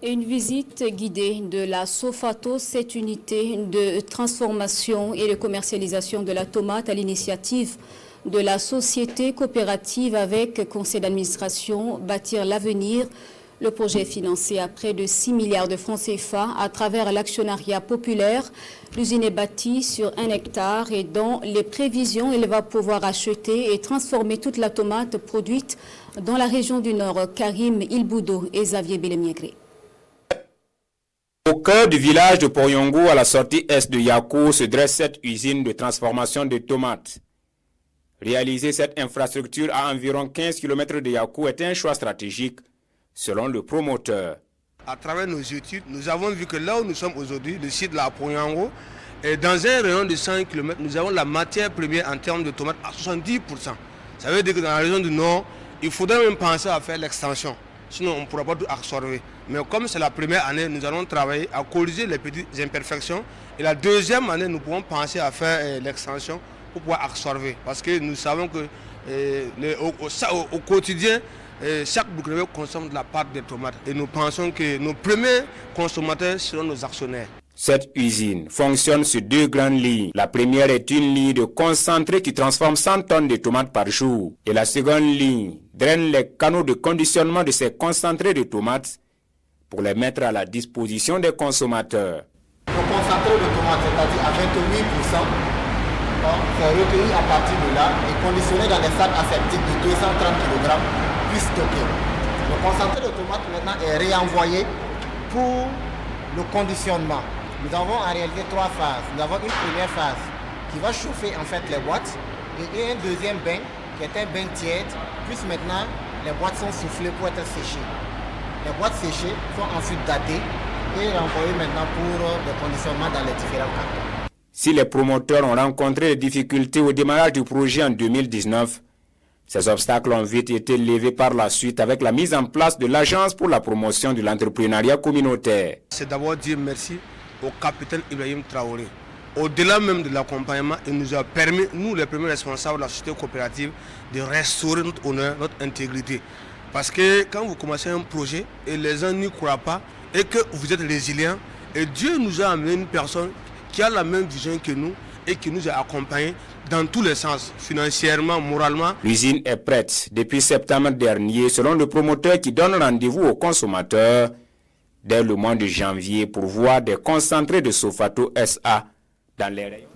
Une visite guidée de la Sofato, cette unité de transformation et de commercialisation de la tomate à l'initiative de la société coopérative avec conseil d'administration Bâtir l'avenir. Le projet est financé à près de 6 milliards de francs CFA à travers l'actionnariat populaire. L'usine est bâtie sur 1 hectare et dans les prévisions, elle va pouvoir acheter et transformer toute la tomate produite dans la région du Nord. Karim Ilboudo et Xavier Belemiégré. Au cœur du village de Poyongo, à la sortie est de Yakou, se dresse cette usine de transformation de tomates. Réaliser cette infrastructure à environ 15 km de Yakou est un choix stratégique, selon le promoteur. À travers nos études, nous avons vu que là où nous sommes aujourd'hui, le site de la Poyongo, et dans un rayon de 100 km, nous avons la matière première en termes de tomates à 70%. Ça veut dire que dans la région du Nord, il faudrait même penser à faire l'extension. Sinon, on ne pourra pas tout absorber. Mais comme c'est la première année, nous allons travailler à corriger les petites imperfections. Et la deuxième année, nous pourrons penser à faire l'extension pour pouvoir absorber. Parce que nous savons que au quotidien, chaque Burkinabé consomme de la pâte de tomates. Et nous pensons que nos premiers consommateurs seront nos actionnaires. Cette usine fonctionne sur 2 grandes lignes. La première est une ligne de concentré qui transforme 100 tonnes de tomates par jour. Et la seconde ligne draine les canaux de conditionnement de ces concentrés de tomates pour les mettre à la disposition des consommateurs. Le concentré de tomates, c'est-à-dire à 28%, c'est recueilli à partir de là et conditionné dans des sacs aseptiques de 230 kg, puis stocké. Le concentré de tomates maintenant est réenvoyé pour le conditionnement. Nous avons en réalité 3 phases. Nous avons une première phase qui va chauffer en fait les boîtes et un deuxième bain qui est un bain tiède, puis maintenant les boîtes sont soufflées pour être séchées. Les boîtes séchées sont ensuite datées et renvoyées maintenant pour le conditionnement dans les différents cantons. Si les promoteurs ont rencontré des difficultés au démarrage du projet en 2019, ces obstacles ont vite été levés par la suite avec la mise en place de l'Agence pour la promotion de l'entrepreneuriat communautaire. C'est d'abord dire merci au capitaine Ibrahim Traoré. Au-delà même de l'accompagnement, il nous a permis, nous les premiers responsables de la société coopérative, de restaurer notre honneur, notre intégrité. Parce que quand vous commencez un projet et les gens n'y croient pas et que vous êtes résilient, et Dieu nous a amené une personne qui a la même vision que nous et qui nous a accompagnés dans tous les sens, financièrement, moralement. L'usine est prête depuis septembre dernier, selon le promoteur qui donne rendez-vous aux consommateurs dès le mois de janvier pour voir des concentrés de Sofato SA dans les rayons.